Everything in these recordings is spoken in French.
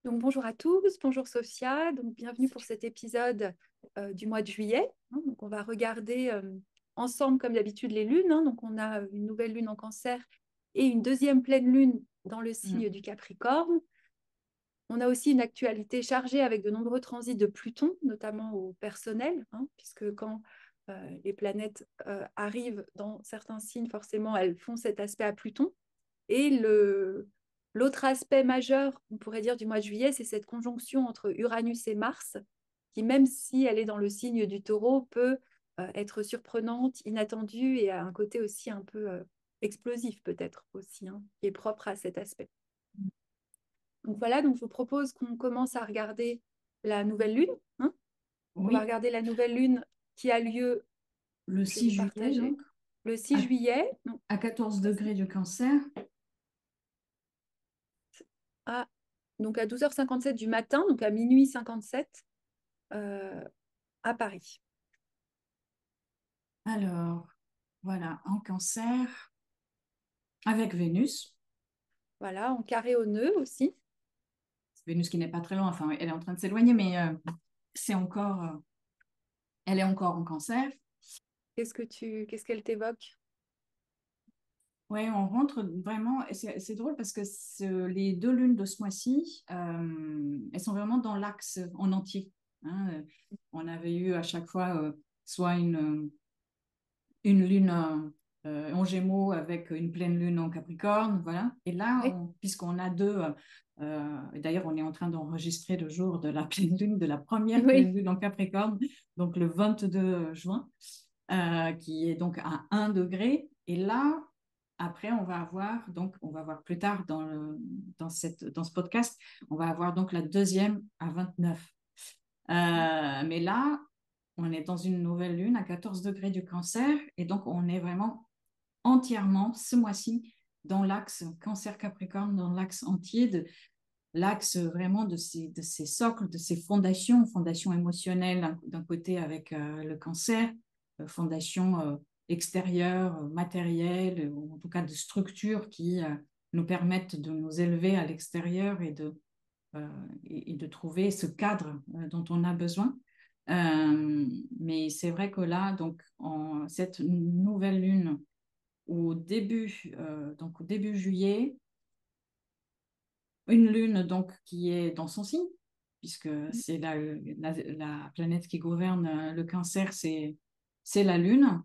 Donc bonjour à tous, bonjour Sophia, donc bienvenue pour cet épisode du mois de juillet. Donc on va regarder ensemble comme d'habitude les lunes. Donc on a une nouvelle lune en Cancer et une deuxième pleine lune dans le signe Mm. du Capricorne. On a aussi une actualité chargée avec de nombreux transits de Pluton, notamment au personnel, puisque quand les planètes arrivent dans certains signes, forcément elles font cet aspect à Pluton. Et l'autre aspect majeur, on pourrait dire, du mois de juillet, c'est cette conjonction entre Uranus et Mars, qui, même si elle est dans le signe du Taureau, peut être surprenante, inattendue et a un côté aussi un peu explosif peut-être aussi, qui est propre à cet aspect. Donc voilà, donc je vous propose qu'on commence à regarder la nouvelle lune. Donc on va Oui, regarder la nouvelle lune qui a lieu, le je vais 6 vous juillet, partager, donc, le 6 à, juillet. Donc, à 14 vas-y. degrés du cancer. à, donc à 12h57 du matin, donc à minuit 57 euh, à Paris. Alors, voilà, en cancer, avec Vénus. Voilà, en carré au nœud aussi. Vénus qui n'est pas très loin, enfin, elle est en train de s'éloigner, mais c'est encore, elle est encore en cancer. Qu'est-ce qu'elle t'évoque? Oui, on rentre vraiment, et c'est drôle parce que les deux lunes de ce mois-ci, elles sont vraiment dans l'axe en entier, hein. On avait eu à chaque fois soit une lune en Gémeaux avec une pleine lune en Capricorne, voilà. Et là, Oui, puisqu'on a deux, d'ailleurs, on est en train d'enregistrer le jour de la pleine lune, de la première pleine oui. lune en Capricorne, donc le 22 juin, qui est donc à 1 degré. Et là, après, on va voir plus tard dans ce podcast, on va avoir donc la deuxième à 29. Mais là, on est dans une nouvelle lune à 14 degrés du cancer et donc on est vraiment entièrement ce mois-ci dans l'axe cancer-capricorne, dans l'axe entier, l'axe vraiment de ces socles, de ces fondations, fondations émotionnelles d'un côté avec le cancer, fondations extérieures, matérielles, ou en tout cas de structures qui nous permettent de nous élever à l'extérieur et de trouver ce cadre dont on a besoin. Mais c'est vrai que là, donc, cette nouvelle lune, donc au début juillet, une lune donc qui est dans son signe, puisque c'est la planète qui gouverne le cancer, c'est la lune.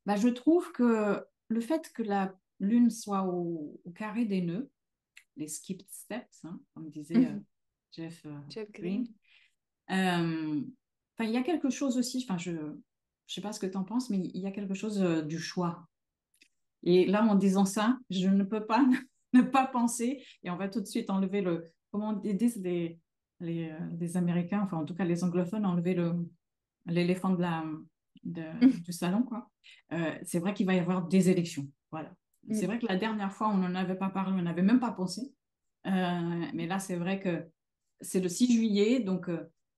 Bah, je trouve que le fait que la lune soit au carré des nœuds, les skipped steps, hein, comme disait Jeff Jeff Green. Green. Enfin, il y a quelque chose aussi, enfin, je ne sais pas ce que tu en penses, mais il y a quelque chose du choix. Et là, en disant ça, je ne peux pas ne pas penser, et on va tout de suite enlever comment ils disent les Américains, enfin en tout cas les anglophones, enlever l'éléphant du salon, quoi. C'est vrai qu'il va y avoir des élections. Voilà. C'est Mm. vrai que la dernière fois, on n'en avait pas parlé, on n'avait même pas pensé. Mais là, c'est vrai que c'est le 6 juillet, donc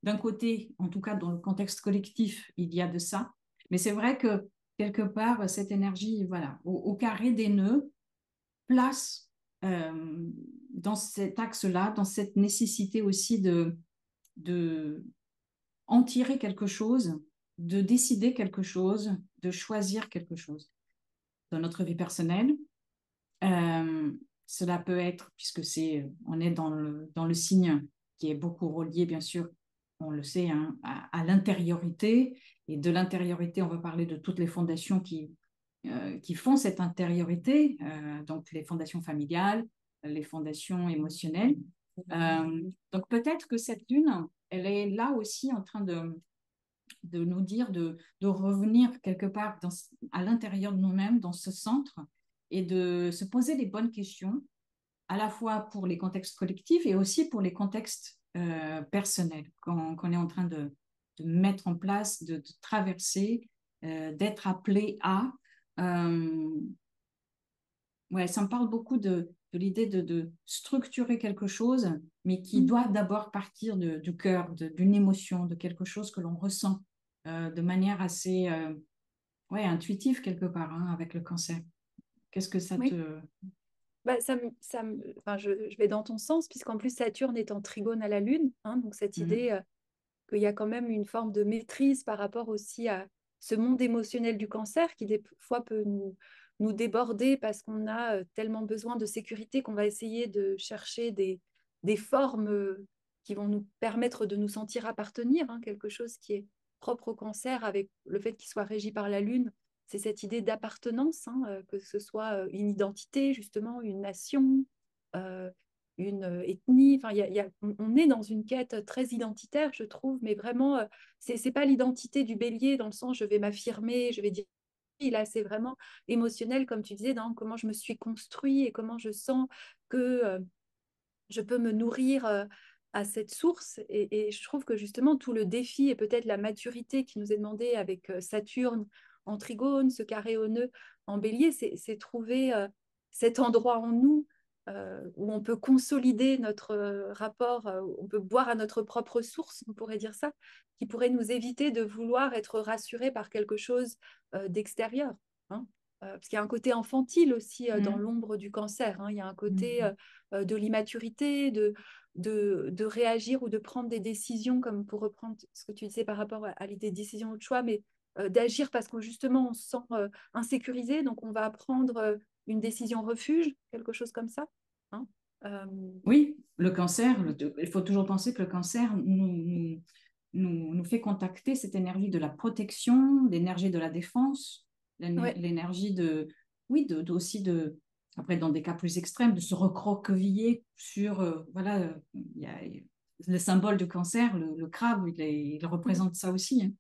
d'un côté, en tout cas dans le contexte collectif, il y a de ça. Mais c'est vrai que quelque part, cette énergie, voilà, au carré des nœuds, place dans cet axe-là, dans cette nécessité aussi de en tirer quelque chose, de décider quelque chose, de choisir quelque chose. Dans notre vie personnelle, euh, cela peut être, puisque on est dans le signe qui est beaucoup relié, bien sûr, on le sait, hein, à l'intériorité. Et de l'intériorité, on va parler de toutes les fondations qui font cette intériorité, donc les fondations familiales, les fondations émotionnelles. Donc peut-être que cette lune, elle est là aussi en train de nous dire de revenir quelque part à l'intérieur de nous-mêmes, dans ce centre, et de se poser les bonnes questions, à la fois pour les contextes collectifs et aussi pour les contextes personnels, qu'on est en train de mettre en place, de traverser, d'être appelé à. Euh, ouais, ça me parle beaucoup de l'idée de structurer quelque chose, mais qui Mm. doit d'abord partir du cœur, d'une émotion, de quelque chose que l'on ressent de manière assez ouais, intuitive quelque part, hein, avec le cancer. Qu'est-ce que ça Oui. te... Bah, enfin, je vais dans ton sens, puisqu'en plus Saturne est en trigone à la Lune, hein, donc cette Mhm. idée qu'il y a quand même une forme de maîtrise par rapport aussi à ce monde émotionnel du cancer qui des fois peut nous déborder parce qu'on a tellement besoin de sécurité qu'on va essayer de chercher des formes qui vont nous permettre de nous sentir appartenir, hein, quelque chose qui est propre au cancer avec le fait qu'il soit régi par la Lune. C'est cette idée d'appartenance, hein, que ce soit une identité, justement, une nation, euh, une ethnie. Enfin, on est dans une quête très identitaire, je trouve, mais vraiment, c'est pas l'identité du bélier dans le sens je vais m'affirmer, je vais dire. Là, c'est vraiment émotionnel, comme tu disais, dans comment je me suis construit et comment je sens que je peux me nourrir à cette source. Et je trouve que justement, tout le défi et peut-être la maturité qui nous est demandée avec Saturne en trigone, ce carré au nœud en bélier, c'est trouver cet endroit en nous où on peut consolider notre rapport, on peut boire à notre propre source, on pourrait dire ça, qui pourrait nous éviter de vouloir être rassurés par quelque chose d'extérieur. Hein. Parce qu'il y a un côté infantile aussi dans Mhm. l'ombre du cancer. Hein. Il y a un côté Mhm. de l'immaturité, de réagir ou de prendre des décisions, comme pour reprendre ce que tu disais par rapport à l'idée de décision ou de choix, mais d'agir parce que justement on se sent insécurisé, donc on va prendre une décision refuge, quelque chose comme ça. Hein. Euh, Oui, le cancer, il faut toujours penser que le cancer nous fait contacter cette énergie de la protection, l'énergie de la défense, ouais. l'énergie oui, aussi après dans des cas plus extrêmes, de se recroqueviller sur, voilà, il y a le symbole du cancer, le crabe, il Mm, représente ça aussi.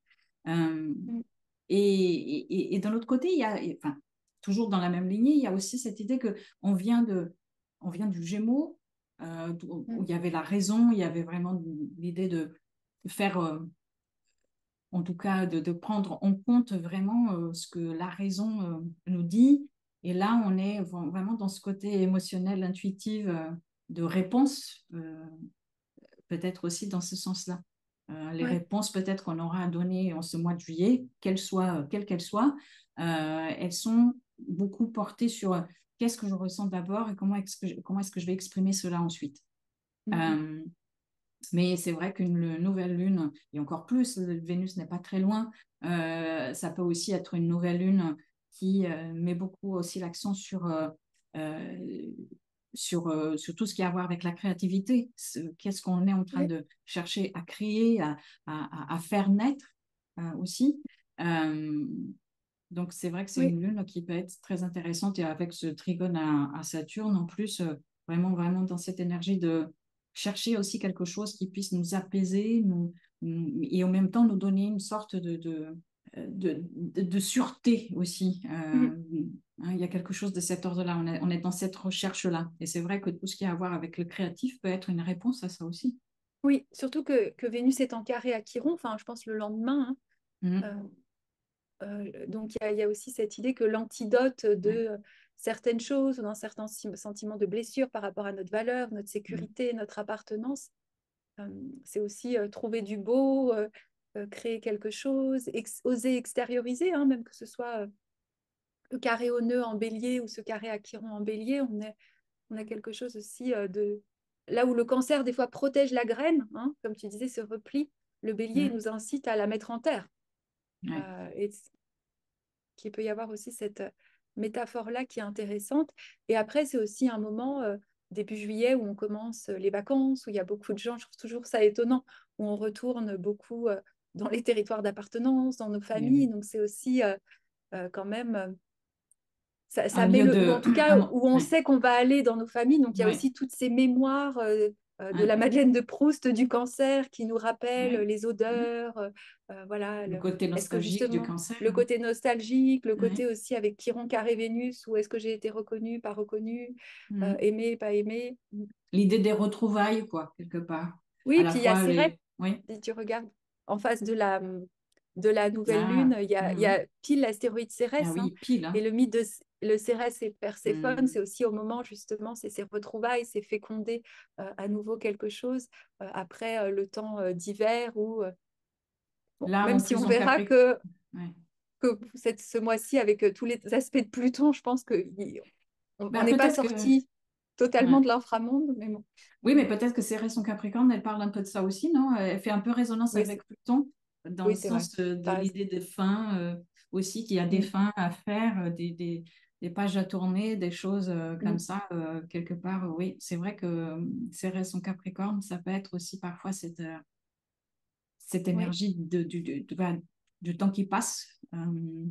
Hein. mm, Et d'un autre côté, enfin, toujours dans la même lignée, il y a aussi cette idée que on vient du Gémeaux, où mm, il y avait la raison, il y avait vraiment l'idée de faire, en tout cas, de prendre en compte vraiment ce que la raison nous dit. Et là, on est vraiment dans ce côté émotionnel, intuitif, de réponse, peut-être aussi dans ce sens-là. Les ouais. réponses peut-être qu'on aura à donner en ce mois de juillet, quelles qu'elles soient, elles sont beaucoup portées sur qu'est-ce que je ressens d'abord et comment est-ce que je vais exprimer cela ensuite. Mm, mm. Euh, mais c'est vrai qu'une nouvelle lune, et encore plus, Vénus n'est pas très loin, ça peut aussi être une nouvelle lune qui met beaucoup aussi l'accent euh, sur tout ce qui a à voir avec la créativité. Qu'est-ce qu'on est en train Ouais. de chercher à créer, à faire naître aussi. Euh, donc c'est vrai que c'est Oui. une lune qui peut être très intéressante et avec ce trigone à Saturne en plus, vraiment, vraiment dans cette énergie de chercher aussi quelque chose qui puisse nous apaiser et en même temps nous donner une sorte de sûreté aussi. Mm. Hein, il y a quelque chose de cet ordre-là. On est dans cette recherche-là. Et c'est vrai que tout ce qui a à voir avec le créatif peut être une réponse à ça aussi. Oui, surtout que Vénus est en carré à Chiron, enfin, je pense le lendemain. Hein. Mhm. Donc, il y a aussi cette idée que l'antidote de Ouais. certaines choses ou d'un certain sentiment de blessure par rapport à notre valeur, notre Mhm. sécurité, notre appartenance, euh, c'est aussi trouver du beau, créer quelque chose, oser extérioriser, hein, même que ce soit le carré au nœud en bélier ou ce carré à Chiron en bélier, on a quelque chose aussi de... Là où le cancer, des fois, protège la graine, hein, comme tu disais, ce repli, le bélier il Mhm. nous incite à la mettre en terre. Ouais. Et qu'il peut y avoir aussi cette métaphore-là qui est intéressante. Et après, c'est aussi un moment, début juillet, où on commence les vacances, où il y a beaucoup de gens, je trouve toujours ça étonnant, où on retourne beaucoup dans les territoires d'appartenance, dans nos Et familles. oui. Donc c'est aussi quand même... ça Un met lieu ou en de... tout cas où on Ouais. sait qu'on va aller dans nos familles. Donc il y a Ouais. aussi toutes ces mémoires de Ouais. la Madeleine de Proust du cancer qui nous rappellent Ouais. les Mhm. odeurs. Voilà, Le côté est-ce que nostalgique du justement cancer. le Hein. côté nostalgique, le Ouais. côté aussi avec Chiron carré Vénus, où est-ce que j'ai été reconnue, pas reconnue, Mhm. aimée, pas aimée. L'idée des retrouvailles, quoi, quelque part. À Oui, la puis il y a fois Cérès, les... Oui. si tu regardes en face de la nouvelle Ah. lune, il y Mhm. a pile l'astéroïde Ah Cérès. Hein. oui, pile. Et Hein. le mythe de le Cérès et Perséphone, Mhm. c'est aussi au moment justement, c'est ces retrouvailles, c'est féconder à nouveau quelque chose après le temps d'hiver ou bon, Là, même en si plus on en verra Capricorne. Ouais. ce mois-ci avec tous les aspects de Pluton, je pense que on Ben, n'est pas peut-être que sorti. totalement de l'inframonde, mais bon. Oui, mais peut-être que Cérès en Capricorne, elle parle un peu de ça aussi, non? Elle fait un peu résonance Oui, avec Pluton, dans le oui, c'est vrai. sens de T'as raison. l'idée de fin aussi, qu'il y a des Mm, fins à faire, des pages à tourner, des choses comme mm. ça, quelque part. Oui, c'est vrai que Cérès en Capricorne, ça peut être aussi parfois cette Oui. énergie voilà, du temps qui passe Mm.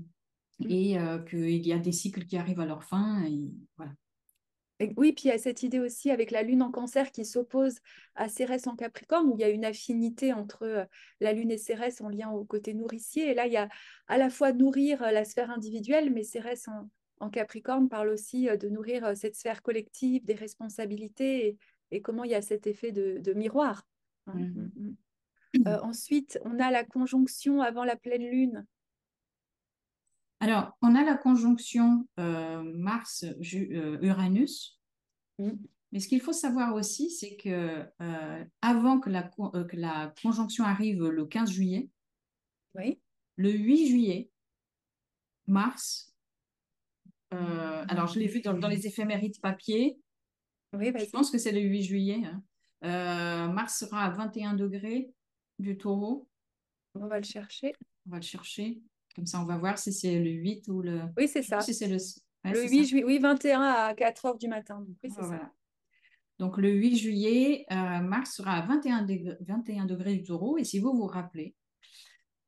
et qu'il y a des cycles qui arrivent à leur fin. Et voilà. Oui, puis il y a cette idée aussi avec la Lune en Cancer qui s'oppose à Cérès en Capricorne, où il y a une affinité entre la Lune et Cérès en lien au côté nourricier. Et là, il y a à la fois nourrir la sphère individuelle, mais Cérès en Capricorne parle aussi de nourrir cette sphère collective, des responsabilités, et comment il y a cet effet de miroir. Hein. Mhm. Ensuite, on a la conjonction avant la pleine Lune. Alors, on a la conjonction Mars-Uranus, Mm. mais ce qu'il faut savoir aussi, c'est que avant que la conjonction arrive le 15 juillet, Oui, le 8 juillet, Mars, alors je l'ai vu dans les éphémérides papier, oui, je vas-y, pense que c'est le 8 juillet, hein. Mars sera à 21 degrés du taureau, on va le chercher. on va le chercher, comme ça on va voir si c'est le 8 ou le... Oui, c'est Je sais plus ça. si c'est le... Ouais, Le c'est 8 ça. juillet, oui, 21 à 4 heures du matin. Donc, oui, c'est ça. Voilà. Donc, le 8 juillet, Mars sera à 21 degrés du taureau. Et si vous vous rappelez,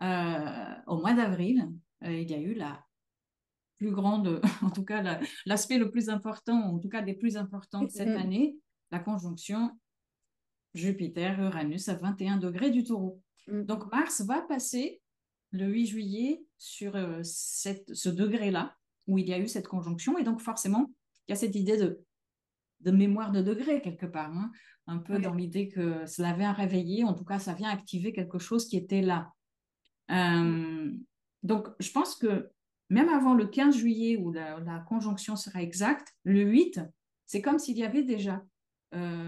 au mois d'avril, il y a eu la plus grande, en tout cas l'aspect le plus important, en tout cas des plus importants de cette Mm, année, la conjonction Jupiter-Uranus à 21 degrés du taureau. mm. Donc, Mars va passer le 8 juillet sur ce degré-là, où il y a eu cette conjonction. Et donc, forcément, il y a cette idée de mémoire de degré quelque part, hein, un peu Ouais. dans l'idée que cela vient réveiller, en tout cas ça vient activer quelque chose qui était là. Euh, donc je pense que même avant le 15 juillet où la conjonction sera exacte, le 8, c'est comme s'il y avait déjà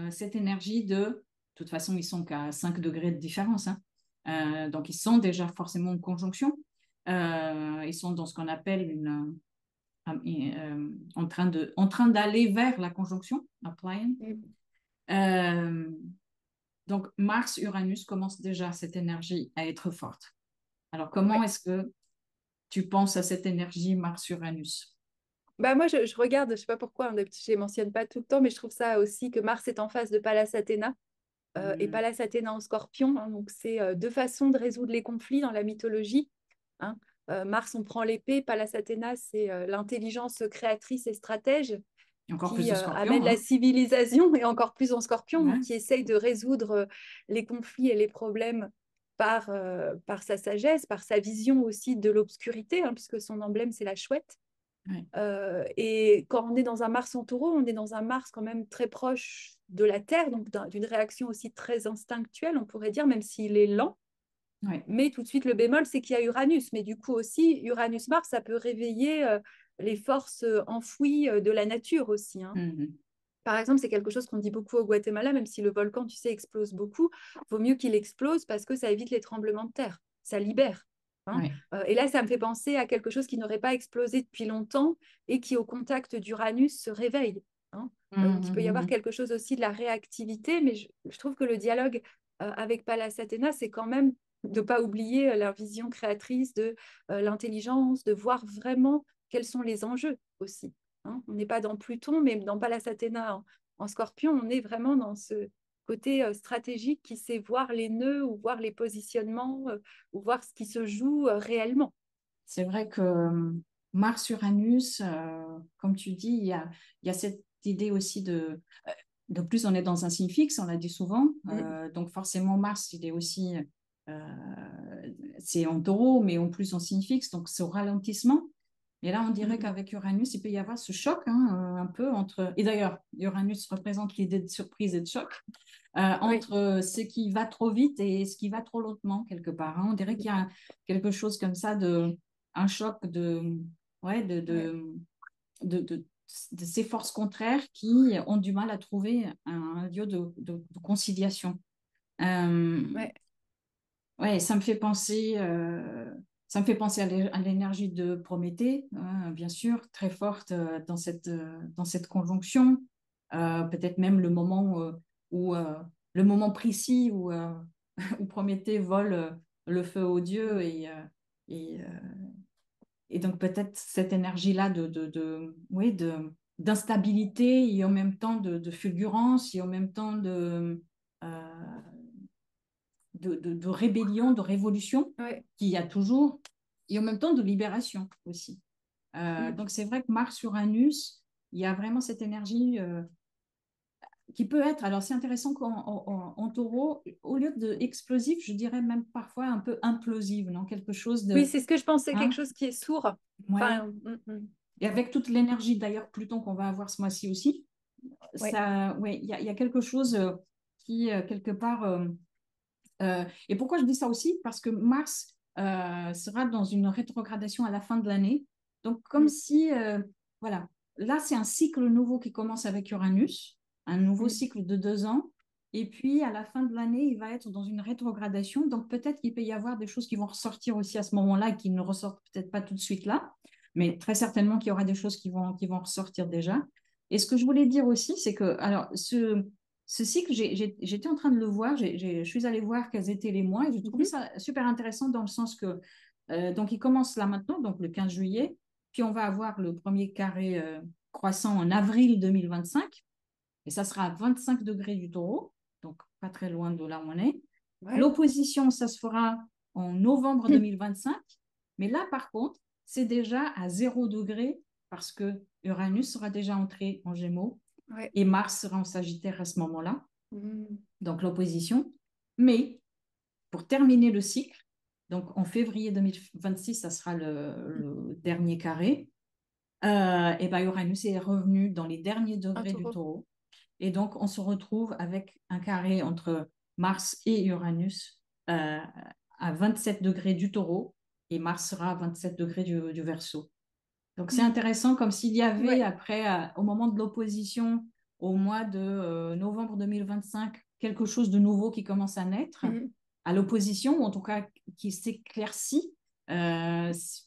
cette énergie de toute façon ils sont qu'à 5 degrés de différence, hein. Donc ils sont déjà forcément en conjonction. Ils sont dans ce qu'on appelle en train d'aller vers la conjonction, applying. Mm. Euh, donc, Mars-Uranus commence déjà cette énergie à être forte. Alors, comment Ouais. est-ce que tu penses à cette énergie Mars-Uranus? Bah moi, je regarde, je sais pas pourquoi, hein, d'habitude, je ne les mentionne pas tout le temps, mais je trouve ça aussi que Mars est en face de Pallas Athéna et Hmm. Pallas Athéna en Scorpion. Hein, donc, c'est deux façons de résoudre les conflits dans la mythologie. Hein. Mars, on prend l'épée. Pallas Athéna, c'est l'intelligence créatrice et stratège Et encore plus qui de scorpions, amène la hein? civilisation et encore plus en Scorpion, donc Ouais, qui essaye de résoudre les conflits et les problèmes par sa sagesse, par sa vision aussi de l'obscurité, hein, puisque son emblème, c'est la chouette. ouais, Et quand on est dans un Mars en taureau, on est dans un Mars quand même très proche de la Terre, donc d'une réaction aussi très instinctuelle, on pourrait dire, même s'il est lent. ouais. Mais tout de suite, le bémol, c'est qu'il y a Uranus. Mais du coup aussi, Uranus-Mars, ça peut réveiller les forces enfouies de la nature aussi. Hein. Mhm. Par exemple, c'est quelque chose qu'on dit beaucoup au Guatemala, même si le volcan, tu sais, explose beaucoup, vaut mieux qu'il explose parce que ça évite les tremblements de terre, ça libère. Hein. Ouais. Et là, ça me fait penser à quelque chose qui n'aurait pas explosé depuis longtemps et qui, au contact d'Uranus, se réveille. Hein. Donc, il peut y avoir Mhm. quelque chose aussi de la réactivité, mais je trouve que le dialogue avec Pallas Athéna, c'est quand même de ne pas oublier leur vision créatrice de l'intelligence, de voir vraiment quels sont les enjeux aussi. Hein. On n'est pas dans Pluton, mais dans Pallas Athéna en Scorpion, on est vraiment dans ce côté stratégique qui sait voir les nœuds ou voir les positionnements ou voir ce qui se joue réellement. C'est vrai que Mars-Uranus, comme tu dis, il y a cette idée aussi de plus, on est dans un signe fixe, on l'a dit souvent. Mm, Donc, forcément, Mars, il est aussi, euh, c'est en taureau, mais en plus en signe fixe, donc c'est au ralentissement. Et là, on dirait mm, qu'avec Uranus, il peut y avoir ce choc, hein, un peu entre. Et d'ailleurs, Uranus représente l'idée de surprise et de choc, oui. entre ce qui va trop vite et ce qui va trop lentement, quelque part, hein. On dirait qu'il y a quelque chose comme ça un choc ouais, Ouais, de, de, de ces forces contraires qui ont du mal à trouver un lieu de conciliation. Euh, ouais. ouais, ça me fait penser à l'énergie de Prométhée, hein, bien sûr, très forte dans cette conjonction. peut-être même le moment où le moment précis où, où Prométhée vole le feu aux dieux et, euh, et donc peut-être cette énergie-là oui, d'instabilité et en même temps de fulgurance et en même temps euh, de rébellion, de révolution Ouais. qu'il y a toujours et en même temps de libération aussi. Mm. Donc c'est vrai que Mars-Uranus, il y a vraiment cette énergie qui peut être, alors c'est intéressant qu'en taureau, au lieu de explosif, je dirais même parfois un peu implosive, non? Quelque chose Oui, de, c'est ce que je pensais, quelque hein, chose qui est sourd. ouais. Enfin, Et avec toute l'énergie d'ailleurs Pluton qu'on va avoir ce mois-ci aussi, ouais. ça, ouais, il y a quelque chose qui quelque part. Et pourquoi je dis ça aussi? Parce que Mars sera dans une rétrogradation à la fin de l'année. Donc comme Mm. si, voilà, là c'est un cycle nouveau qui commence avec Uranus, un nouveau Mm. cycle de 2 ans. Et puis à la fin de l'année, il va être dans une rétrogradation. Donc peut-être qu'il peut y avoir des choses qui vont ressortir aussi à ce moment-là et qui ne ressortent peut-être pas tout de suite là. Mais très certainement qu'il y aura des choses qui vont ressortir déjà. Et ce que je voulais dire aussi, c'est que, alors, ce cycle, j'étais en train de le voir, je suis allée voir quels étaient les mois et j'ai trouvé Mhm. ça super intéressant dans le sens que, donc, il commence là maintenant, donc le 15 juillet, puis on va avoir le premier carré croissant en avril 2025 et ça sera à 25 degrés du taureau, donc pas très loin de là où on est. Ouais. L'opposition, ça se fera en novembre 2025, mais là, par contre, c'est déjà à 0 degré parce que Uranus sera déjà entré en Gémeaux Ouais. et Mars sera en Sagittaire à ce moment-là, Mm. donc l'opposition. Mais pour terminer le cycle, donc en février 2026, ça sera le dernier carré, et ben Uranus est revenu dans les derniers Un degrés du taureau. taureau. Et donc, on se retrouve avec un carré entre Mars et Uranus à 27 degrés du taureau et Mars sera à 27 degrés du Verseau. Donc, c'est Mm. intéressant, comme s'il y avait Ouais. après, au moment de l'opposition, au mois de novembre 2025, quelque chose de nouveau qui commence à naître, Mm. à l'opposition, ou en tout cas qui s'éclaircit.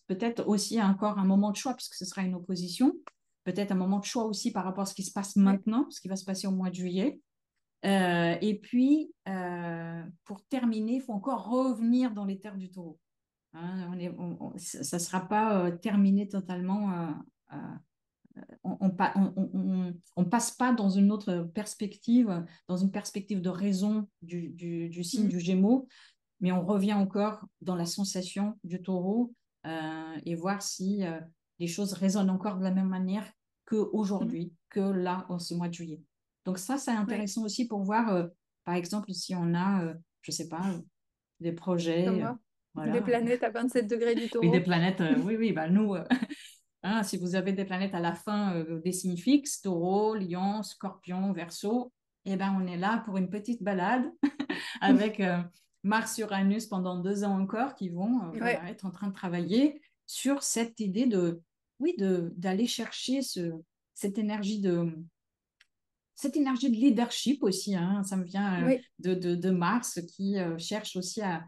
Peut-être aussi encore un moment de choix, puisque ce sera une opposition. Peut-être un moment de choix aussi par rapport à ce qui se passe Ouais. maintenant, ce qui va se passer au mois de juillet. Et puis, pour terminer, il faut encore revenir dans les terres du taureau. Hein, ça ne sera pas terminé totalement. On passe pas dans une autre perspective, dans une perspective de raison du signe Mm. du Gémeaux, mais on revient encore dans la sensation du taureau et voir si les choses résonnent encore de la même manière Mm. qu'aujourd'hui, que là, en ce mois de juillet. Donc ça, c'est Ouais. intéressant aussi pour voir, par exemple, si on a, je sais pas, des Comme projets, moi. Des voilà, planètes à 27 degrés du oui, des taureau. planètes, oui, oui, bah nous, hein, si vous avez des planètes à la fin des signes fixes, taureau, lion, scorpion, verseau, eh ben, on est là pour une petite balade avec Mars-Uranus pendant 2 ans encore qui vont Ouais. voilà, être en train de travailler sur cette idée de, oui, d'aller chercher cette énergie cette énergie de leadership aussi, hein, ça me vient Oui. de Mars qui cherche aussi à,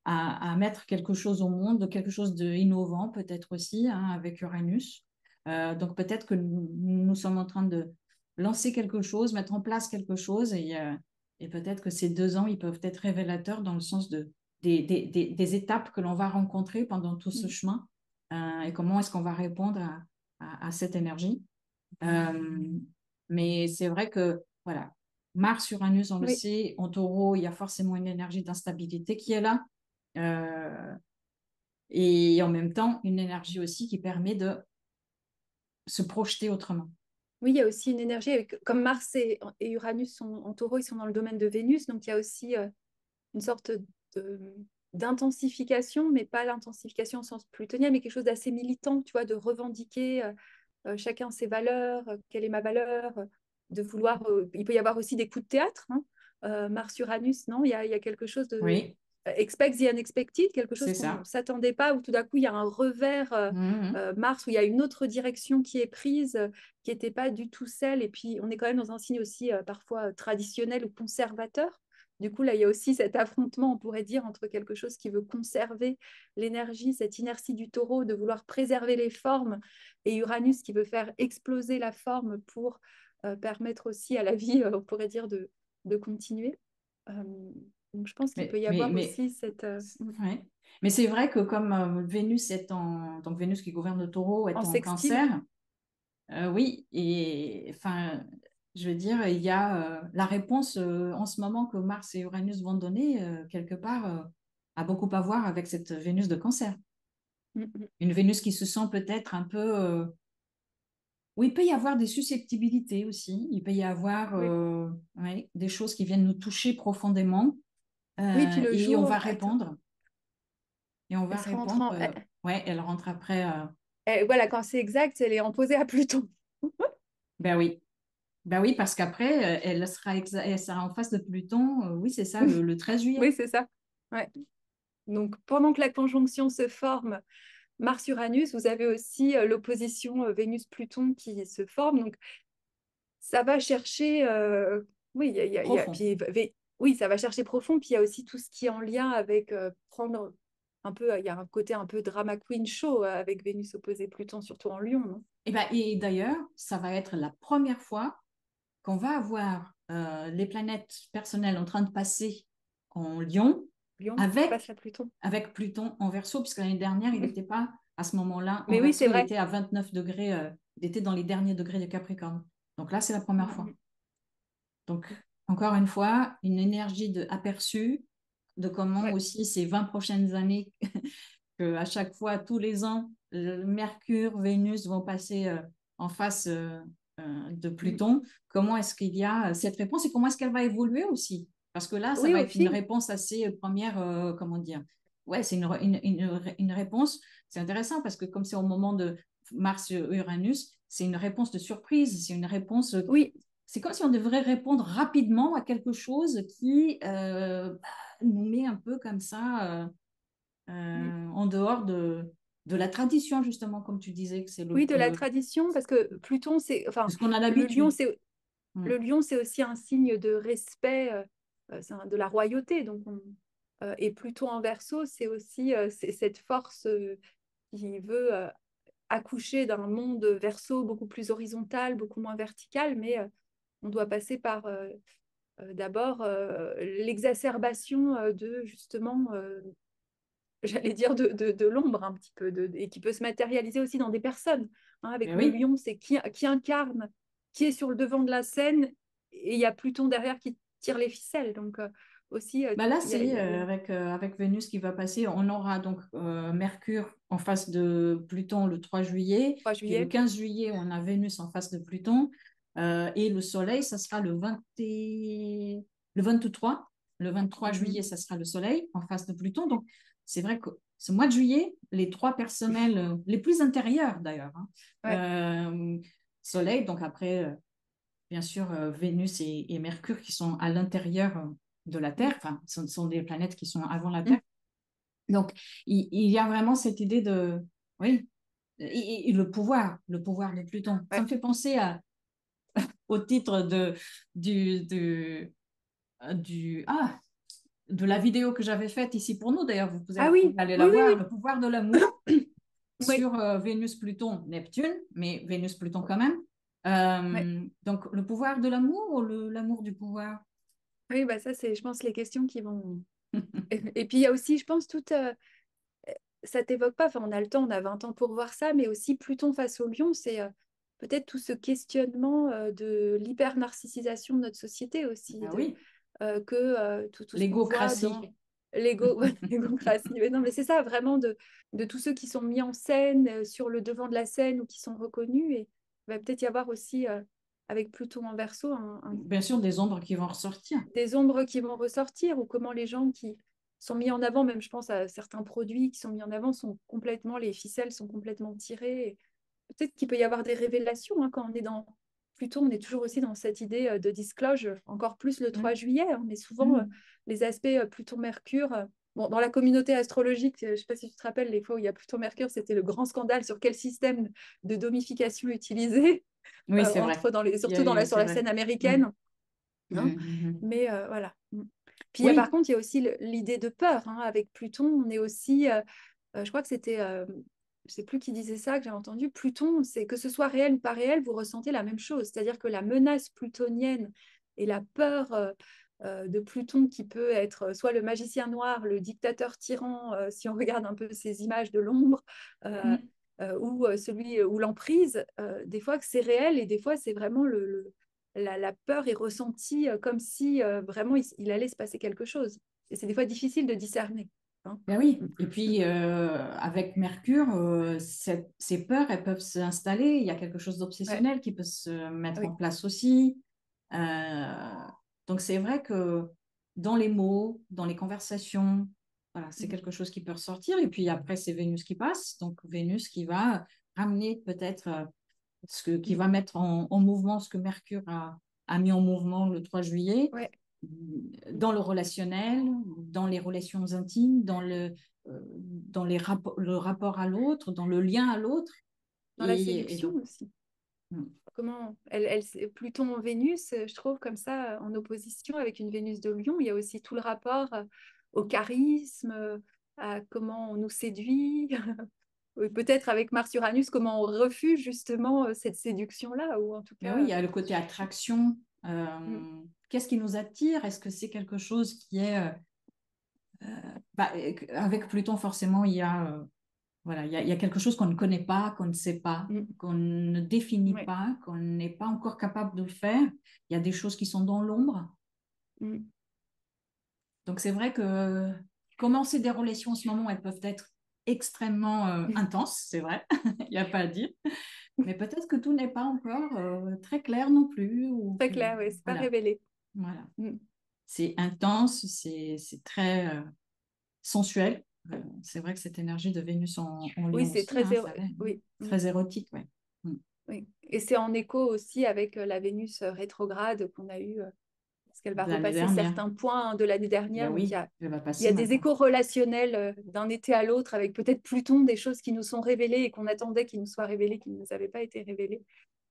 à mettre quelque chose au monde, quelque chose d'innovant peut-être aussi hein, avec Uranus. Donc peut-être que nous sommes en train de lancer quelque chose, mettre en place quelque chose et peut-être que ces 2 ans, ils peuvent être révélateurs dans le sens des étapes que l'on va rencontrer pendant tout ce Mm. chemin et comment est-ce qu'on va répondre à cette énergie. Euh, mais c'est vrai que, voilà, Mars-Uranus, on le Oui. sait, en taureau, il y a forcément une énergie d'instabilité qui est là. Euh, et en même temps, une énergie aussi qui permet de se projeter autrement. Oui, il y a aussi une énergie, comme Mars et Uranus sont en taureau, ils sont dans le domaine de Vénus, donc il y a aussi une sorte d'intensification, mais pas l'intensification au sens plutonien, mais quelque chose d'assez militant, tu vois, de revendiquer chacun ses valeurs, quelle est ma valeur, de vouloir. Il peut y avoir aussi des coups de théâtre, hein. Mars-Uranus, non, il y a quelque chose de Oui, expect the unexpected, quelque chose c'est qu'on ne ça. s'attendait pas, où tout d'un coup il y a un revers Mhm. Mars, où il y a une autre direction qui est prise, qui n'était pas du tout celle. Et puis on est quand même dans un signe aussi parfois traditionnel ou conservateur. du coup, là, il y a aussi cet affrontement, on pourrait dire, entre quelque chose qui veut conserver l'énergie, cette inertie du taureau de vouloir préserver les formes, et Uranus qui veut faire exploser la forme pour permettre aussi à la vie, on pourrait dire, de continuer. Euh, donc, je pense qu'il Mais, peut y mais, avoir mais, aussi cette... ouais. Mais c'est vrai que comme Vénus donc Vénus qui gouverne le taureau est en en sextile. cancer, oui, et enfin, je veux dire, il y a la réponse en ce moment que Mars et Uranus vont donner, quelque part, a beaucoup à voir avec cette Vénus de cancer. Mm, mm. Une Vénus qui se sent peut-être un peu... Oui, il peut y avoir des susceptibilités aussi. Il peut y avoir Oui. ouais, des choses qui viennent nous toucher profondément Oui, puis le et on va jour, répondre. Et on va elle rentre répondre. en... Ouais, elle rentre après. voilà, quand c'est exact, elle est opposée à Pluton. Ben oui. Ben oui, parce qu'après, elle sera en face de Pluton. Oui, c'est ça, le 13 juillet. Oui, c'est ça. Ouais. Donc, pendant que la conjonction se forme, Mars-Uranus, vous avez aussi l'opposition Vénus-Pluton qui se forme. Donc, ça va chercher, oui, Profond. oui, ça va chercher profond. Puis il y a aussi tout ce qui est en lien avec prendre un peu, il y a un côté un peu drama queen show avec Vénus opposée Pluton, surtout en Lion, non? Et d'ailleurs, ça va être la première fois qu'on va avoir les planètes personnelles en train de passer en Lion Lion face avec, à Pluton. avec Pluton en Verseau, puisque l'année dernière, il n'était pas à ce moment-là en Mais oui, Verseau, c'est il vrai. était à 29 degrés, il était dans les derniers degrés de Capricorne. Donc là, c'est la première fois. Mm, Donc, encore une fois, une énergie de aperçu de comment ouais. aussi ces 20 prochaines années, que à chaque fois, tous les ans, Mercure, Vénus vont passer en face de Mm. Pluton. Comment est-ce qu'il y a cette réponse et comment est-ce qu'elle va évoluer aussi? Parce que là, ça Oui, va au être une fil. réponse assez première, comment dire? Ouais, c'est une réponse. C'est intéressant parce que comme c'est au moment de Mars-Uranus, c'est une réponse de surprise, c'est une réponse Oui, c'est comme si on devrait répondre rapidement à quelque chose qui nous met un peu comme ça mm. en dehors de la tradition, justement, comme tu disais, que c'est Oui, de la tradition, parce que Pluton, c'est, enfin, ce qu'on a le lion, l'habitude. c'est Mm. Le lion, c'est aussi un signe de respect, de la royauté. Donc et Pluton en Verseau, c'est aussi c'est cette force qui veut accoucher d'un monde Verseau beaucoup plus horizontal, beaucoup moins vertical, mais on doit passer par d'abord l'exacerbation de justement, j'allais dire, de l'ombre un petit peu, et qui peut se matérialiser aussi dans des personnes. Hein, avec Ben le oui, lion, c'est qui incarne, qui est sur le devant de la scène, et il y a Pluton derrière qui tire les ficelles. Donc aussi, ben là, il y c'est a des avec Vénus qui va passer. On aura donc Mercure en face de Pluton le 3 juillet. 3 Puis le juillet. 15 juillet, on a Vénus en face de Pluton. Et le Soleil, ça sera le 23. Le 23 juillet, Mhm. ça sera le Soleil en face de Pluton. Donc, c'est vrai que ce mois de juillet, les trois personnels, les plus intérieurs d'ailleurs, hein, Ouais. Soleil, donc après, bien sûr, Vénus et Mercure qui sont à l'intérieur de la Terre, Mm. enfin, ce sont des planètes qui sont avant la Terre. Mm. Donc, il y a vraiment cette idée de, oui, et le pouvoir de Pluton. Ça Ouais. me fait penser au titre du, de la vidéo que j'avais faite ici pour nous. D'ailleurs, Ah vous oui, pouvez aller la oui, voir, oui, le pouvoir de l'amour oui. Oui, sur Vénus, Pluton, Neptune, mais Vénus, Pluton quand même. ouais. Donc, le pouvoir de l'amour ou l'amour du pouvoir? Oui, bah ça, c'est, je pense, les questions qui vont. Et puis, il y a aussi, je pense, toute. Ça t'évoque pas, enfin, on a le temps, on a 20 ans pour voir ça, mais aussi Pluton face au lion, c'est peut-être tout ce questionnement de l'hyper-narcissisation de notre société aussi, Ah oui, que tout ce qu'on voit l'égocratie. dans l'ego, l'égocratie. Mais non, mais c'est ça, vraiment, de tous ceux qui sont mis en scène, sur le devant de la scène ou qui sont reconnus. Et il va peut-être y avoir aussi, avec Pluton en Verseau, Bien sûr, des ombres qui vont ressortir. des ombres qui vont ressortir, ou comment les gens qui sont mis en avant, même je pense à certains produits qui sont mis en avant, sont complètement, les ficelles sont complètement tirées. Peut-être qu'il peut y avoir des révélations hein, quand on est dans Pluton, on est toujours aussi dans cette idée de disclosure, encore plus le 3 Mm. juillet, hein, mais souvent Mm. les aspects Pluton-Mercure. Bon, dans la communauté astrologique, je ne sais pas si tu te rappelles, les fois où il y a Pluton-Mercure, c'était le grand scandale sur quel système de domification utiliser, Oui, c'est vrai. surtout C'est sur la vrai. scène Mm. américaine. Mm. Hein. Mm. Mais voilà. Puis par Oui, contre, il y a aussi l'idée de peur. Hein. Avec Pluton, on est aussi, je crois que c'était, je sais plus qui disait ça, que j'ai entendu, Pluton, c'est que ce soit réel ou pas réel, vous ressentez la même chose. C'est-à-dire que la menace plutonienne et la peur de Pluton qui peut être soit le magicien noir, le dictateur tyran, si on regarde un peu ces images de l'ombre, euh, mm, ou celui ou l'emprise, des fois que c'est réel et des fois c'est vraiment la peur est ressentie comme si vraiment il allait se passer quelque chose. Et c'est des fois difficile de discerner. Hein. ben oui. Et puis, avec Mercure, ces peurs, elles peuvent s'installer. Il y a quelque chose Ouais, d'obsessionnel qui peut se mettre en oui, place aussi. Euh, donc, c'est vrai que dans les mots, dans les conversations, voilà, c'est mm, quelque chose qui peut ressortir. Et puis après, c'est Vénus qui passe. Donc, Vénus qui va ramener peut-être qui mm. va mettre en mouvement ce que Mercure a mis en mouvement le 3 juillet, Ouais, dans le relationnel, dans les relations intimes, dans le rapport à l'autre, dans le lien à l'autre. dans la Et séduction donc, aussi. mm, Comment Pluton-Vénus, je trouve comme ça en opposition avec une Vénus de Lion, il y a aussi tout le rapport au charisme, à comment on nous séduit. Oui, peut-être avec Mars-Uranus, comment on refuse justement cette séduction-là, ou en tout mais oui, il cas. y a le côté attraction. Mm, Qu'est-ce qui nous attire? Est-ce que c'est quelque chose qui est... bah, avec Pluton, forcément, il y a voilà, il y a quelque chose qu'on ne connaît pas, qu'on ne sait pas, mm, qu'on ne définit ouais, pas, qu'on n'est pas encore capable de le faire. Il y a des choses qui sont dans l'ombre. mm. Donc c'est vrai que commencer des relations en ce moment, elles peuvent être extrêmement intenses, c'est vrai, il n'y a pas à dire. Mais peut-être que tout n'est pas encore très clair non plus. Ou Très que, clair, oui, c'est pas voilà, révélé. voilà. Mm. C'est intense, c'est très sensuel. C'est vrai que cette énergie de Vénus en Oui, Lion c'est aussi, hein, ça oui, mm, très érotique, ouais. Mm. oui. Et c'est en écho aussi avec la Vénus rétrograde qu'on a eue, parce qu'elle va De l'année repasser dernière. certains points de l'année Ben dernière. Donc oui, elle va il y passer a des maintenant. échos relationnels d'un été à l'autre, avec peut-être Pluton, des choses qui nous sont révélées et qu'on attendait qu'ils nous soient révélées, qui ne nous avaient pas été révélées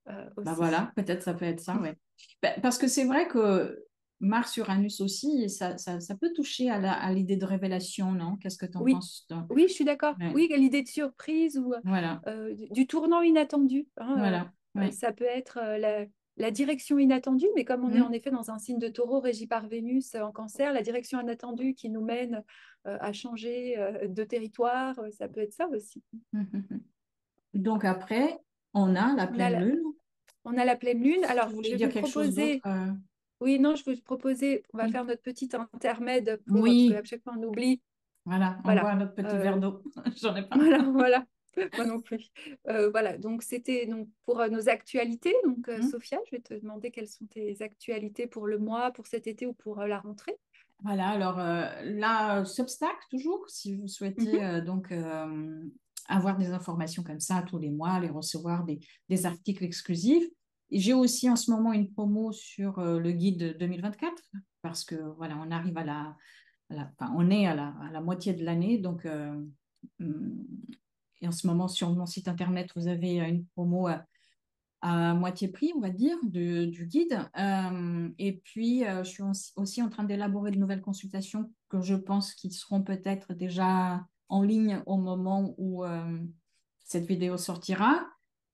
Ben aussi. voilà, peut-être ça peut être ça, ouais. Ben, parce que c'est vrai que Mars-Uranus aussi, ça peut toucher à l'idée de révélation, non? Qu'est-ce que tu en Oui, penses oui, je suis d'accord. Ouais. Oui, l'idée de surprise ou Voilà, du tournant inattendu. Hein, voilà, ouais. ça peut être la direction inattendue, mais comme on est en Hum, effet dans un signe de taureau régi par Vénus en cancer, la direction inattendue qui nous mène à changer de territoire, ça peut être ça aussi. hum, hum, hum. Donc après, on a la On a pleine la, lune. on a la pleine lune. Tu Alors, je voulais vais dire vous quelque chose d'autre? proposer. Oui, non, je vais vous proposer. On va Oui, faire notre petit intermède pour parce qu'à oui, chaque fois on oublie. voilà, on Voilà. boit notre petit verre Euh, d'eau. J'en ai pas. Voilà, voilà. Moi non plus. Voilà, donc c'était donc pour nos actualités. Donc, Hum. Sophia, je vais te demander quelles sont tes actualités pour le mois, pour cet été ou pour la rentrée. Voilà, alors là, Substack toujours, si vous souhaitez Mhm, avoir des informations comme ça tous les mois, les recevoir des articles exclusifs. Et j'ai aussi en ce moment une promo sur le guide 2024 parce que voilà, on arrive enfin, on est à la moitié de l'année, donc hum, et en ce moment sur mon site internet vous avez une promo à moitié prix, on va dire, du guide. Et puis, je suis aussi en train d'élaborer de nouvelles consultations que je pense qui seront peut-être déjà en ligne au moment où cette vidéo sortira.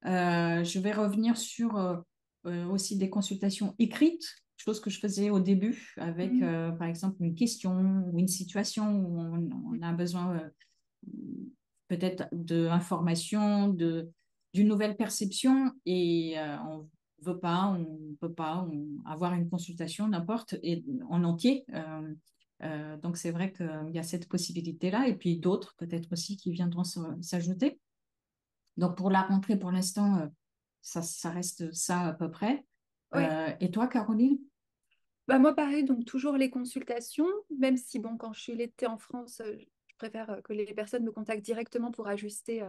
Je vais revenir sur aussi des consultations écrites, chose que je faisais au début avec, mhm, par exemple, une question ou une situation où on a besoin peut-être d'informations, d'une nouvelle perception et on veut pas, on peut pas avoir une consultation n'importe et en entier. Donc c'est vrai qu'il y a cette possibilité-là et puis d'autres peut-être aussi qui viendront s'ajouter. Donc pour la rentrée, pour l'instant, ça reste ça à peu près. ouais. Et toi, Caroline? Bah, moi, pareil, donc toujours les consultations, même si, bon, quand je suis l'été en France, je préfère que les personnes me contactent directement pour ajuster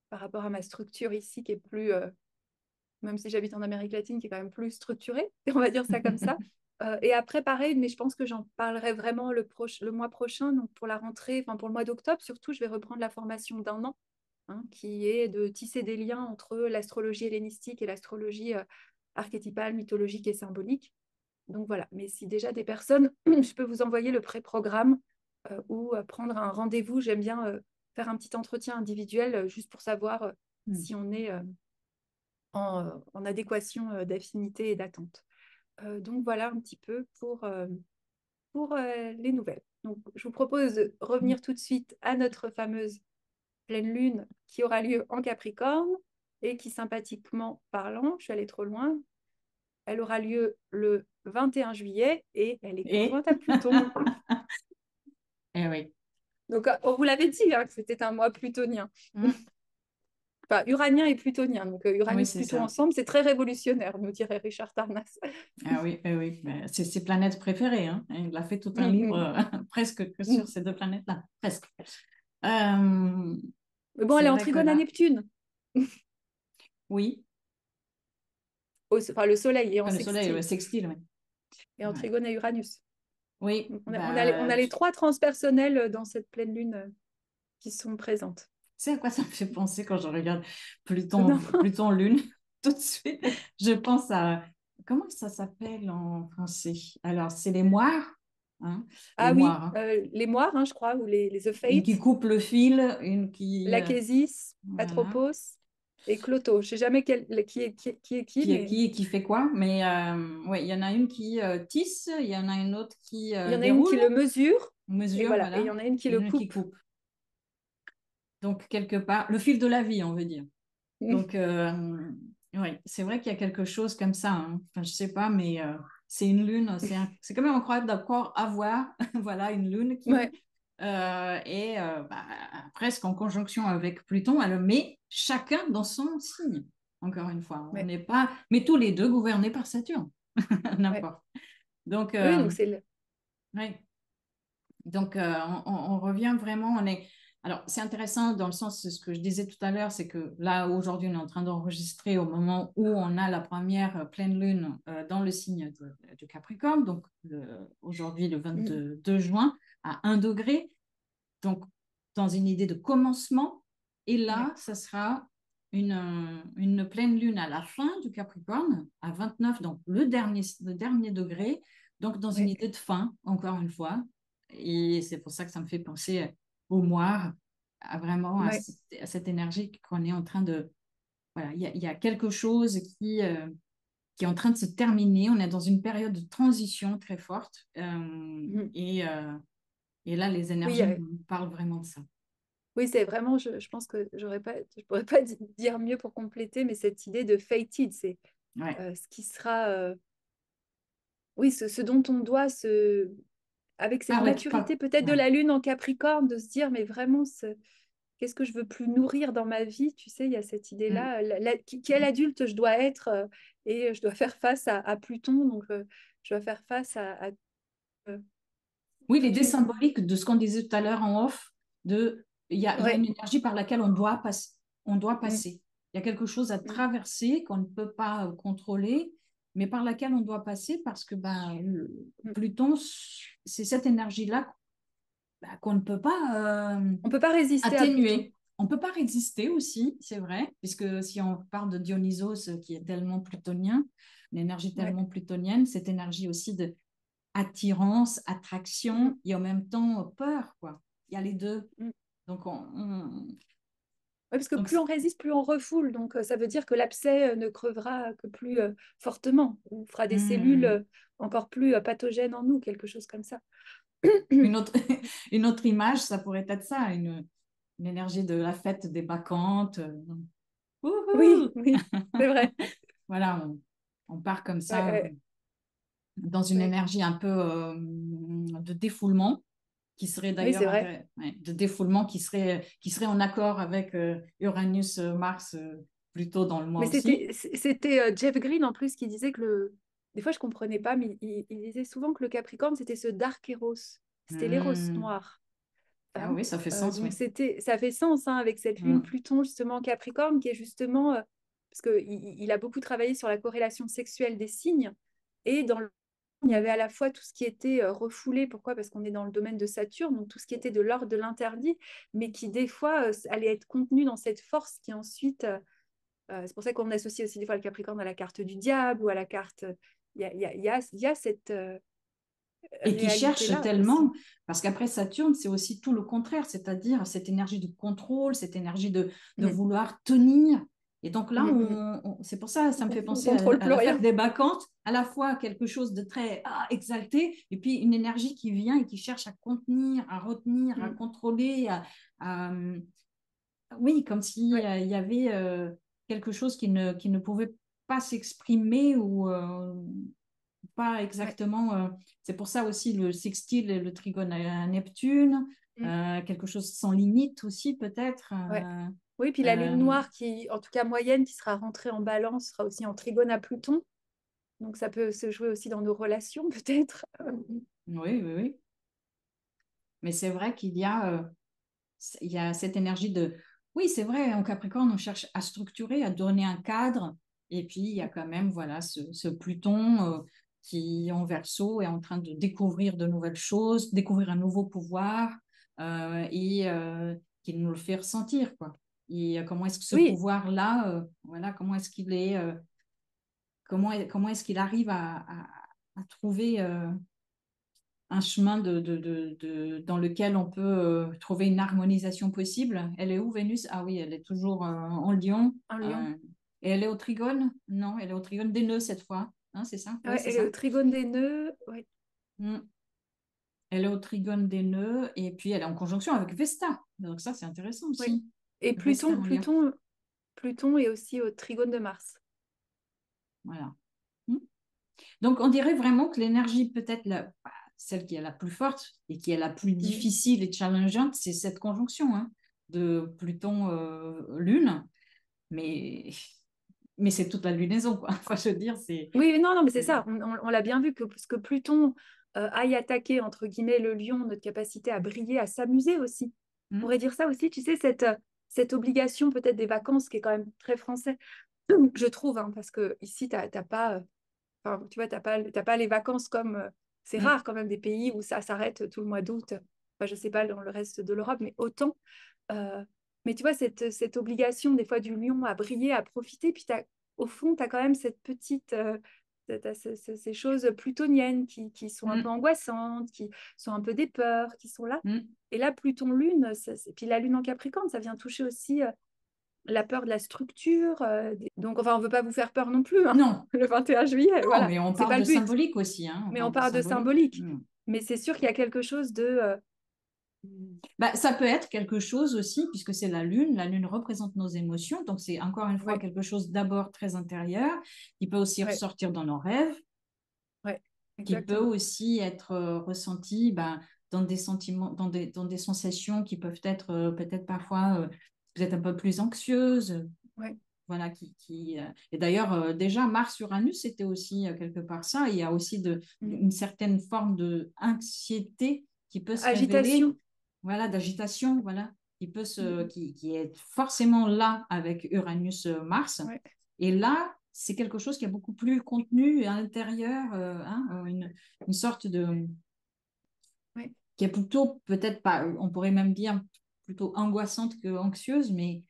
par rapport à ma structure ici, qui est plus, même si j'habite en Amérique latine, qui est quand même plus structurée, on va dire ça comme ça. Et après, pareil, mais je pense que j'en parlerai vraiment le mois prochain, donc pour la rentrée, enfin pour le mois d'octobre, surtout, je vais reprendre la formation d'un an, hein, qui est de tisser des liens entre l'astrologie hellénistique et l'astrologie archétypale, mythologique et symbolique. Donc voilà, mais si déjà des personnes, je peux vous envoyer le pré-programme ou prendre un rendez-vous. J'aime bien faire un petit entretien individuel juste pour savoir si on est en adéquation d'affinité et d'attente. Donc voilà un petit peu pour les nouvelles. Donc je vous propose de revenir tout de suite à notre fameuse pleine lune qui aura lieu en Capricorne et qui, sympathiquement parlant, je suis allée trop loin, elle aura lieu le 21 juillet et elle est Et, conjointe à Pluton. eh oui. Donc, on vous l'avait dit hein, que c'était un mois plutonien. Enfin, uranien et plutonien. Donc, Oui, c'est Uranus-Pluton ça. ensemble, c'est très révolutionnaire, nous dirait Richard Tarnas. Ah oui, eh oui. Ben, c'est ses planètes préférées. Hein. Il a fait tout un Mm, livre mm, presque que sur mm. ces deux planètes-là. Presque. Euh, Mais bon, elle c'est est en vrai que trigone à là, Neptune. oui, Enfin, le Soleil est en enfin, le Soleil, le sextile sextile, oui. et en Ouais. trigone à Uranus. Oui, On bah, a les trois transpersonnels dans cette pleine lune qui sont présentes. c'est à quoi ça me fait penser quand je regarde Pluton, Non. Pluton Lune, tout de suite, je pense à, comment ça s'appelle en français? Alors, c'est les moires, hein, les Ah oui, moires, hein. les moires, hein, je crois, ou les Une qui Ophates, coupe le fil, une qui, l'Achésis, voilà, Atropos et Cloto. Je ne sais jamais qui est qui, qui est mais qui et qui fait quoi, mais ouais, il y en a une qui tisse, il y en a une autre qui il y en a une déroule, qui le mesure, et mesure, voilà, et il y voilà, en a une qui et le une qui coupe. coupe. Donc, quelque part, le fil de la vie, on veut dire. Donc, oui, c'est vrai qu'il y a quelque chose comme ça. Hein. Enfin, je sais pas, mais c'est une lune. C'est quand même incroyable d'abord avoir voilà, une lune Ouais, qui est bah, presque en conjonction avec Pluton, alors, mais chacun dans son signe. Encore une fois, on ouais, n'est pas, mais tous les deux gouvernés par Saturne, ouais. n'importe. Donc, Oui, donc oui. Donc, on revient vraiment, on est... Alors, c'est intéressant dans le sens, ce que je disais tout à l'heure, c'est que là, aujourd'hui, on est en train d'enregistrer au moment où on a la première pleine lune dans le signe de Capricorne, donc aujourd'hui, le mm, 22 juin, à 1 degré, donc dans une idée de commencement. Et ouais, là, ça sera une pleine lune à la fin du Capricorne, à 29, donc le dernier degré, donc dans une ouais, idée de fin, encore une fois. Et c'est pour ça que ça me fait penser au moire, à vraiment ouais. à cette énergie qu'on est en train de... Voilà, il y a quelque chose qui est en train de se terminer. On est dans une période de transition très forte. Mm. Et là, les Oui, énergies nous parlent vraiment de ça. oui, c'est vraiment, je pense que je pourrais pas dire mieux pour compléter, mais cette idée de fated, c'est Ouais. ce qui sera, oui, ce dont on doit avec cette Arrête pas. maturité peut-être de Ouais. la lune en Capricorne, de se dire, mais vraiment, qu'est-ce que je veux plus nourrir dans ma vie? Tu sais, il y a cette Mm. idée-là, quel adulte je dois être et je dois faire face à Pluton, donc je dois faire face à, euh, Oui, toute l'idée une... symbolique de ce qu'on disait tout à l'heure en off, il y a Ouais, une énergie par laquelle on doit mm, passer. Il y a quelque chose à mm, traverser qu'on ne peut pas contrôler, mais par laquelle on doit passer parce que ben, mm. Pluton, c'est cette énergie-là qu'on ne peut pas On peut pas résister à Pluton. atténuer. On ne peut pas résister aussi, c'est vrai, puisque si on parle de Dionysos qui est tellement plutonien, une énergie Ouais, tellement plutonienne, cette énergie aussi de attirance, mm, attraction et en même temps peur, quoi. Il y a les deux. mm. Donc, Ouais, parce que donc plus on résiste, plus on refoule. Donc, ça veut dire que l'abcès ne crevera que plus fortement ou fera des cellules hmm, encore plus pathogènes en nous, quelque chose comme ça. une autre, une autre image, ça pourrait être ça, une énergie de la fête des bacchantes. Oui, Wouhou. oui, c'est vrai. Voilà, on part comme Ouais, ça ouais, dans une ouais. énergie un peu de défoulement, qui serait Oui, c'est d'ailleurs vrai. ouais, de défoulement qui serait en accord avec Uranus, Mars, plutôt dans le mois Mais aussi. c'était Jeff Green en plus qui disait que des fois je comprenais pas, mais il disait souvent que le Capricorne c'était ce dark Eros, c'était l'Eros Hmm. noir. Ah Hein. oui, ça fait sens, Donc oui. ça fait sens hein, avec cette lune Hmm. Pluton justement en Capricorne qui est justement parce que il a beaucoup travaillé sur la corrélation sexuelle des signes et dans le il y avait à la fois tout ce qui était refoulé, pourquoi? Parce qu'on est dans le domaine de Saturne, donc tout ce qui était de l'ordre de l'interdit, mais qui des fois allait être contenu dans cette force qui ensuite c'est pour ça qu'on associe aussi des fois le Capricorne à la carte du diable ou à la carte il y a cette Et qui cherche réalité-là tellement, aussi. parce qu'après Saturne, c'est aussi tout le contraire, c'est-à-dire cette énergie de contrôle, cette énergie de Mm. vouloir tenir. Et donc là, Mm, mm, mm. c'est pour ça, ça me fait On penser contrôle à plus la fête rien. des Bacchantes, à la fois quelque chose de très exalté, et puis une énergie qui vient et qui cherche à contenir, à retenir, à Mm. contrôler, oui, comme s'il Ouais, y avait quelque chose qui ne pouvait pas s'exprimer ou pas ouais. exactement. C'est pour ça aussi le sextile et le trigone à Neptune, Mm. quelque chose sans limite aussi peut-être. Ouais. Oui, puis la lune Euh, noire qui, en tout cas moyenne, qui sera rentrée en balance, sera aussi en trigone à Pluton. Donc ça peut se jouer aussi dans nos relations, peut-être. oui, oui, oui. Mais c'est vrai il y a cette énergie de. Oui, c'est vrai, en Capricorne, on cherche à structurer, à donner un cadre. Et puis, il y a quand même voilà, ce Pluton qui, en Verseau, est en train de découvrir de nouvelles choses, découvrir un nouveau pouvoir et qui nous le fait ressentir, quoi. Et comment est-ce que ce Oui, pouvoir-là, voilà, comment est-ce qu'il est, comment est-ce qu'il arrive à trouver un chemin dans lequel on peut trouver une harmonisation possible. Elle est où, Vénus? Ah oui, elle est toujours en Lion. en Lion. euh, et elle est au Trigone? Non, elle est au Trigone des nœuds cette fois. Hein, c'est ça? Oui, Ouais, c'est et le ça. trigone des nœuds, ouais. Mm. Elle est au Trigone des nœuds et puis elle est en conjonction avec Vesta. Donc ça, c'est intéressant Ouais. aussi. Et Vesta Pluton, en Lion. Pluton est aussi au trigone de Mars. Voilà. Mm. Donc, on dirait vraiment que l'énergie, peut-être celle qui est la plus forte et qui est la plus Mm. difficile et challengeante, c'est cette conjonction hein, de Pluton-Lune. Mais c'est toute la lunaison, quoi. Enfin, je veux dire, c'est. Oui, non, non, mais c'est ça. On l'a bien vu que Pluton aille attaquer, entre guillemets, le lion, notre capacité à briller, à s'amuser aussi. On Hmm, pourrait dire ça aussi, tu sais, cette obligation peut-être des vacances qui est quand même très français, je trouve, hein, parce que ici, t'as pas, enfin, tu vois, t'as pas les vacances comme. C'est hmm, rare quand même des pays où ça s'arrête tout le mois d'août. Enfin, je sais pas dans le reste de l'Europe, mais autant. Euh, mais tu vois, cette obligation des fois du lion à briller, à profiter, puis au fond, tu as quand même cette petite, ces choses plutoniennes qui sont un peu hmm, angoissantes, qui sont un peu des peurs, qui sont là. hmm. Et là, Pluton-Lune, puis la Lune en Capricorne, ça vient toucher aussi la peur de la structure. Donc, enfin, on ne veut pas vous faire peur non plus, hein, Non, le 21 juillet, non, voilà, mais on c'est parle pas de le but. symbolique aussi, hein. On Mais on parle de parle de symbolique. symbolique. Hmm. Mais c'est sûr qu'il y a quelque chose de. Bah, ça peut être quelque chose aussi, puisque c'est la Lune. La Lune représente nos émotions, donc c'est encore une fois Ouais, quelque chose d'abord très intérieur, qui peut aussi ouais, ressortir dans nos rêves, ouais, qui peut exactement. aussi être ressenti ben, dans des sentiments, dans des sensations qui peuvent être peut-être parfois peut-être un peu plus anxieuses. Ouais. Voilà, Et d'ailleurs, déjà, Mars-Uranus, c'était aussi quelque part ça. Il y a aussi Mm. une certaine forme d'anxiété qui peut se révéler, Agitation. voilà, d'agitation, voilà, Mm. qui est forcément là avec Uranus-Mars. Ouais, Et là, c'est quelque chose qui est beaucoup plus contenu à l'intérieur, hein, une sorte de, ouais. qui est plutôt, peut-être pas, on pourrait même dire plutôt angoissante que anxieuse, mais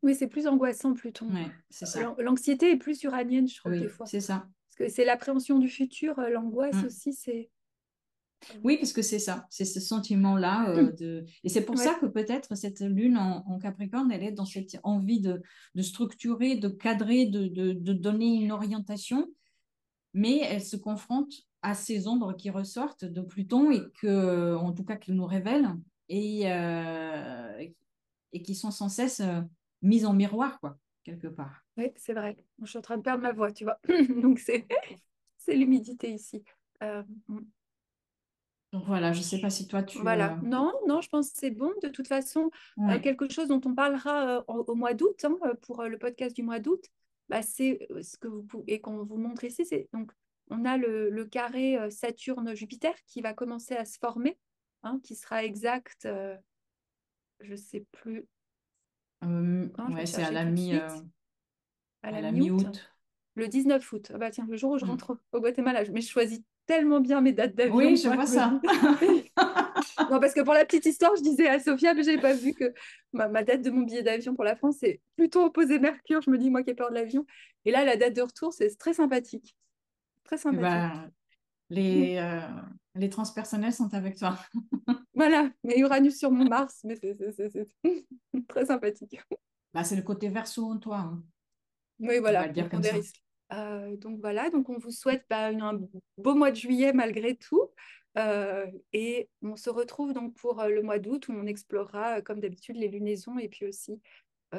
Oui, c'est plus angoissant, Pluton. ouais, c'est ça. L'anxiété est plus uranienne, je trouve, des Oui, fois. c'est ça. Parce que c'est l'appréhension du futur, l'angoisse Mm. aussi, c'est. Oui, parce que c'est ça, c'est ce sentiment-là Et c'est pour ça Ouais, que peut-être cette lune en Capricorne, elle est dans cette envie de structurer, de cadrer, de donner une orientation, mais elle se confronte à ces ombres qui ressortent de Pluton et que, en tout cas, qu'il nous révèle et qui sont sans cesse mises en miroir, quoi, quelque part. ouais, c'est vrai. Je suis en train de perdre ma voix, tu vois. Donc, c'est l'humidité ici. Mm. Donc voilà, je ne sais pas si toi, Voilà. Non, non, je pense que c'est bon. De toute façon, Ouais. quelque chose dont on parlera au mois d'août, hein, pour le podcast du mois d'août, bah, c'est ce que vous pouvez, et qu'on vous montre ici, c'est donc on a le carré Saturne-Jupiter qui va commencer à se former, hein, qui sera exact, je ne sais plus quand, je vais Ouais, le c'est à chercher la tout de suite, à à la la mi-août, mi-août. le 19 août. Ah bah tiens, le jour où je Hmm. rentre au Guatemala, mais je choisis tellement bien mes dates Oui, d'avion, je moi, vois je me ça. dis. Non, parce que pour la petite histoire, je disais à Sophia, mais je n'avais pas vu que ma date de mon billet d'avion pour la France, c'est plutôt opposé Mercure. Je me dis, moi qui ai peur de l'avion. Et là, la date de retour, c'est très sympathique. très Eh sympathique. ben, les, euh, les transpersonnels sont avec toi. Voilà, mais Uranus sur mon Mars, mais c'est très sympathique. Bah, c'est le côté verso en toi, hein. Oui, On va voilà, le on dire prend comme des ça. risques. Donc voilà, donc on vous souhaite un beau mois de juillet malgré tout. Et on se retrouve donc pour le mois d'août où on explorera, comme d'habitude, les lunaisons et puis aussi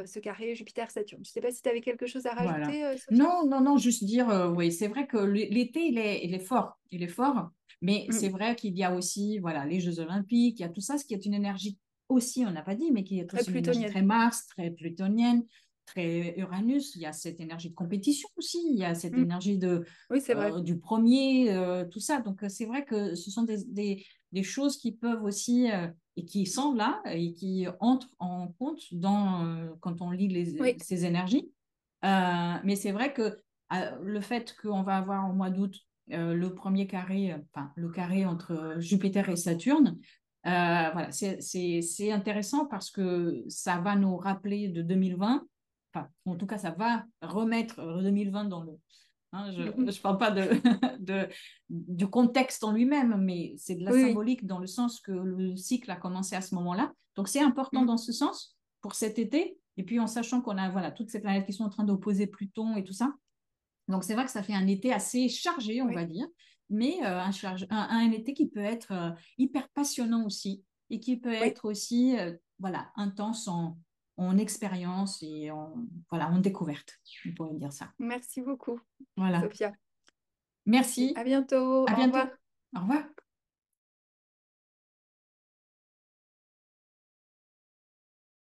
ce carré Jupiter-Saturne. Je ne sais pas si tu avais quelque chose à Voilà. rajouter, Sophia? Non, non, non, juste dire, oui, c'est vrai que l'été, il est fort. Il est fort, mais c'est Mm. vrai qu'il y a aussi, voilà, les Jeux Olympiques, il y a tout ça, ce qui est une énergie aussi, on n'a pas dit, mais qui est Très aussi une énergie plutonienne. très Mars, très plutonienne, très Uranus. Il y a cette énergie de compétition aussi, il y a cette Mm. énergie Oui, c'est vrai. du premier, tout ça. Donc, c'est vrai que ce sont des choses qui peuvent aussi, et qui sont là, et qui entrent en compte quand on lit Oui. ces énergies. Mais c'est vrai que le fait qu'on va avoir au mois d'août le premier carré, enfin le carré entre Jupiter et Saturne, voilà, c'est intéressant parce que ça va nous rappeler de 2020, enfin en tout cas ça va remettre 2020 dans le... Hein, je Mm, mm. ne parle pas du contexte en lui-même, mais c'est de la Oui, oui. symbolique dans le sens que le cycle a commencé à ce moment-là. Donc c'est important Mm, dans ce sens pour cet été. Et puis en sachant qu'on a voilà, toutes ces planètes qui sont en train d'opposer Pluton et tout ça. Donc c'est vrai que ça fait un été assez chargé, on oui, va dire, mais un été qui peut être hyper passionnant aussi et qui peut oui. être aussi voilà, intense en expérience et voilà, en découverte, on pourrait dire ça. Merci beaucoup, Voilà. Sophia. À Merci. bientôt. À Au revoir. bientôt. Au revoir.